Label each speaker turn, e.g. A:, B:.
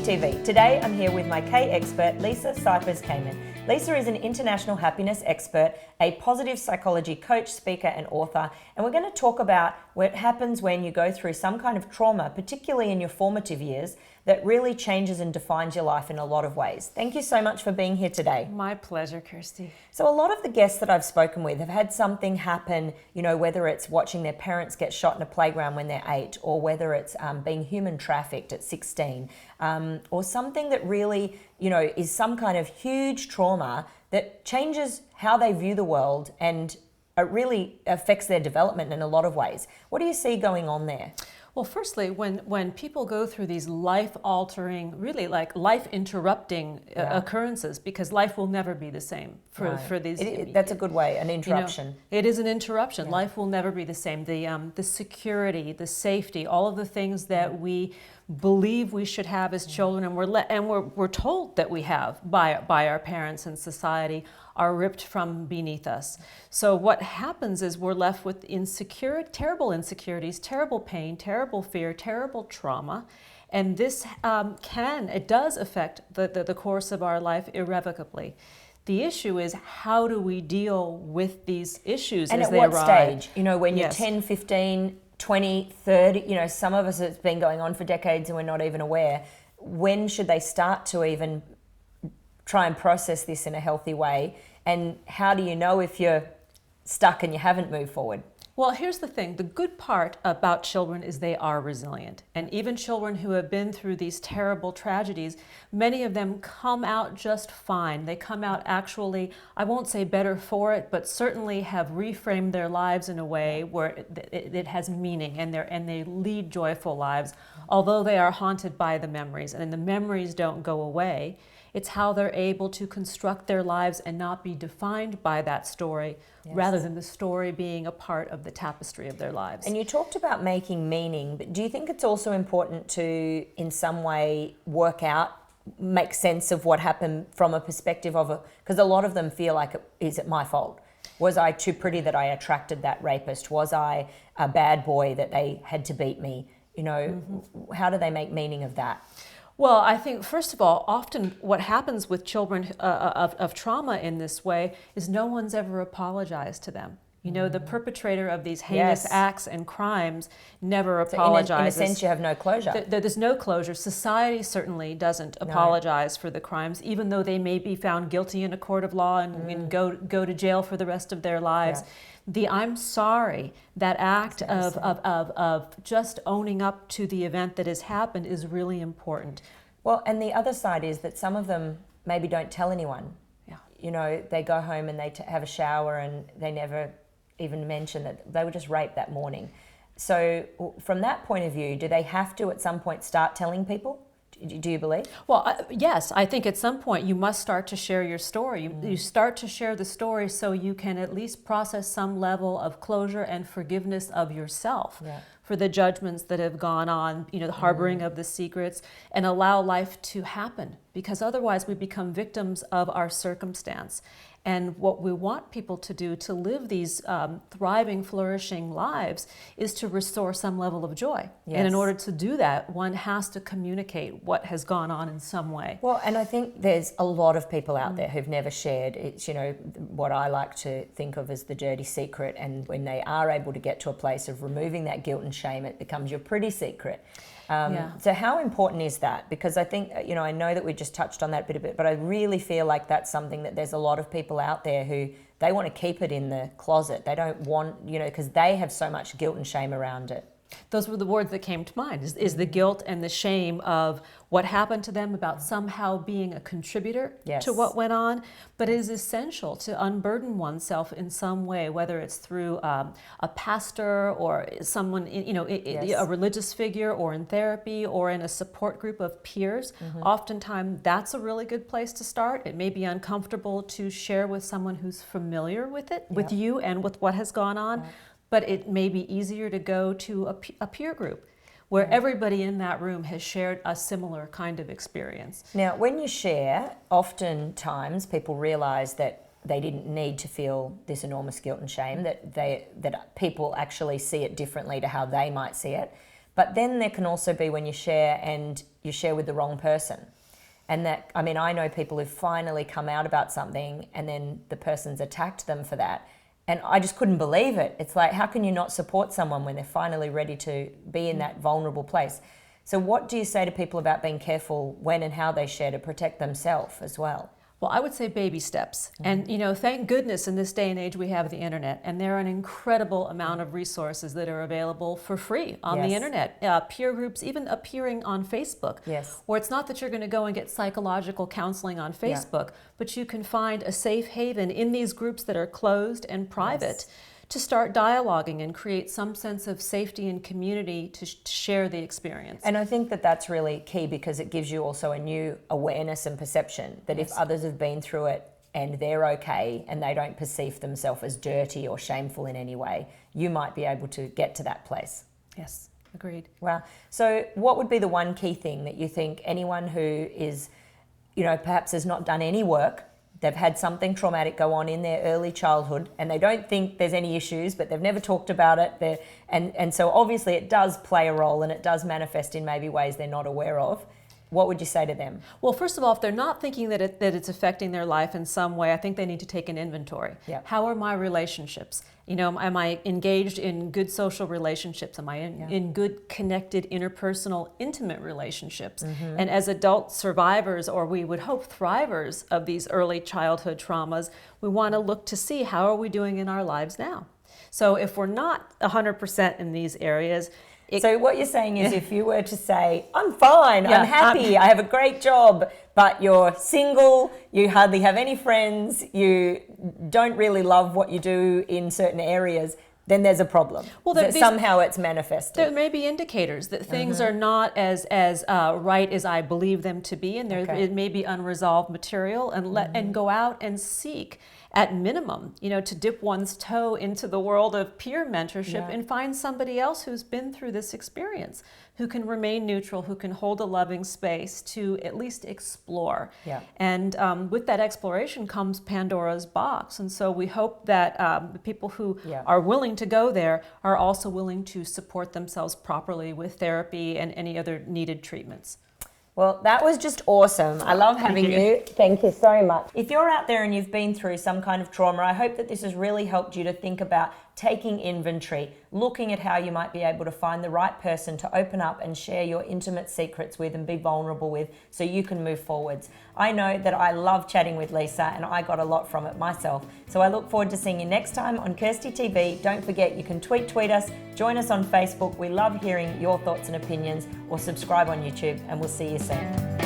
A: TV. Today I'm here with my K expert, Lisa Cypers Kamen. Lisa is an international happiness expert, a positive psychology coach, speaker and author, and we're going to talk about what happens when you go through some kind of trauma, particularly in your formative years, that really changes and defines your life in a lot of ways. Thank you so much for being here today.
B: My pleasure, Kirsty.
A: So a lot of the guests that I've spoken with have had something happen, whether it's watching their parents get shot in a playground when they're 8, or whether it's being human trafficked at 16, or something that really, is some kind of huge trauma that changes how they view the world and it really affects their development in a lot of ways. What do you see going on there?
B: Well, firstly, when people go through these life-altering, really like life-interrupting occurrences, because life will never be the same for these.
A: That's a good way, an interruption.
B: It is an interruption. Yeah. Life will never be the same. The security, the safety, all of the things that we believe we should have as children, and we're told that we have by our parents and society, are ripped from beneath us. So what happens is we're left with terrible insecurities, terrible pain, terrible fear, terrible trauma, and this does affect the course of our life irrevocably. The issue is, how do we deal with these issues
A: and
B: as they arrive?
A: And at what stage? When you're 10, 15, 20, 30, some of us, it's been going on for decades and we're not even aware. When should they start to even try and process this in a healthy way? And how do you know if you're stuck and you haven't moved forward?
B: Well, here's the thing. The good part about children is they are resilient. And even children who have been through these terrible tragedies, many of them come out just fine. They come out actually, I won't say better for it, but certainly have reframed their lives in a way where it has meaning, and they lead joyful lives, although they are haunted by the memories. And the memories don't go away. It's how they're able to construct their lives and not be defined by that story, rather than the story being a part of the tapestry of their lives.
A: And you talked about making meaning, but do you think it's also important to, in some way, make sense of what happened from a perspective of because a lot of them feel like, is it my fault? Was I too pretty that I attracted that rapist? Was I a bad boy that they had to beat me? How do they make meaning of that?
B: Well, I think, first of all, often what happens with children of trauma in this way is no one's ever apologized to them. The perpetrator of these heinous acts and crimes never apologizes.
A: In a sense, you have no closure.
B: There's no closure. Society certainly doesn't apologize for the crimes, even though they may be found guilty in a court of law and go to jail for the rest of their lives. Yeah. The I'm sorry, that act of just owning up to the event that has happened is really important.
A: Well, and the other side is that some of them maybe don't tell anyone. Yeah. They go home and they have a shower and they never even mention that they were just raped that morning. So from that point of view, do they have to at some point start telling people? Do you believe?
B: Well, yes, I think at some point you must start to share your story. You start to share the story so you can at least process some level of closure and forgiveness of yourself for the judgments that have gone on, the harboring of the secrets, and allow life to happen, because otherwise we become victims of our circumstance. And what we want people to do to live these thriving, flourishing lives is to restore some level of joy. Yes. And in order to do that, one has to communicate what has gone on in some way.
A: Well, and I think there's a lot of people out there who've never shared. It's, what I like to think of as the dirty secret. And when they are able to get to a place of removing that guilt and shame, it becomes your pretty secret. So how important is that? Because I think, I know that we just touched on that bit, but I really feel like that's something that there's a lot of people out there who they want to keep it in the closet. They don't want, because they have so much guilt and shame around it.
B: Those were the words that came to mind, is the guilt and the shame of what happened to them about somehow being a contributor to what went on. But it is essential to unburden oneself in some way, whether it's through a pastor or someone, a religious figure, or in therapy, or in a support group of peers. Oftentimes, that's a really good place to start. It may be uncomfortable to share with someone who's familiar with it, with you and with what has gone on. But it may be easier to go to a peer group where everybody in that room has shared a similar kind of experience.
A: Now, when you share, oftentimes people realize that they didn't need to feel this enormous guilt and shame, that people actually see it differently to how they might see it. But then there can also be when you share and you share with the wrong person. And that, I mean, I know people who've finally come out about something and then the person's attacked them for that. And I just couldn't believe it. It's like, how can you not support someone when they're finally ready to be in that vulnerable place? So what do you say to people about being careful when and how they share to protect themselves as well?
B: Well, I would say baby steps. And, thank goodness in this day and age we have the internet, and there are an incredible amount of resources that are available for free on the internet. Peer groups, even appearing on Facebook.
A: Yes.
B: Or it's not that you're going to go and get psychological counseling on Facebook, but you can find a safe haven in these groups that are closed and private to start dialoguing and create some sense of safety and community to share the experience.
A: And I think that that's really key because it gives you also a new awareness and perception that if others have been through it and they're okay and they don't perceive themselves as dirty or shameful in any way, you might be able to get to that place.
B: Yes, agreed.
A: Wow. So what would be the one key thing that you think anyone who is, perhaps has not done any work, they've had something traumatic go on in their early childhood and they don't think there's any issues, but they've never talked about it. And so obviously it does play a role and it does manifest in maybe ways they're not aware of. What would you say to them?
B: Well, first of all, if they're not thinking that it's affecting their life in some way, I think they need to take an inventory.
A: Yep.
B: How are my relationships? Am I engaged in good social relationships? Am I in good, connected, interpersonal, intimate relationships? And as adult survivors, or we would hope thrivers of these early childhood traumas, we want to look to see how are we doing in our lives now. So if we're not 100% in these areas,
A: so what you're saying is if you were to say, I'm fine, I'm happy, I have a great job, but you're single, you hardly have any friends, you don't really love what you do in certain areas, then there's a problem. Well, somehow it's manifested.
B: There may be indicators that things are not as right as I believe them to be, and it may be unresolved material, and go out and seek, at minimum, to dip one's toe into the world of peer mentorship and find somebody else who's been through this experience, who can remain neutral, who can hold a loving space to at least explore.
A: Yeah.
B: And with that exploration comes Pandora's box. And so we hope that the people who are willing to go there are also willing to support themselves properly with therapy and any other needed treatments.
A: Well, that was just awesome. I love having you. Thank you so much. If you're out there and you've been through some kind of trauma, I hope that this has really helped you to think about taking inventory, looking at how you might be able to find the right person to open up and share your intimate secrets with and be vulnerable with so you can move forwards. I know that I love chatting with Lisa and I got a lot from it myself. So I look forward to seeing you next time on Kirsty TV. Don't forget you can tweet us, join us on Facebook. We love hearing your thoughts and opinions, or subscribe on YouTube, and we'll see you soon.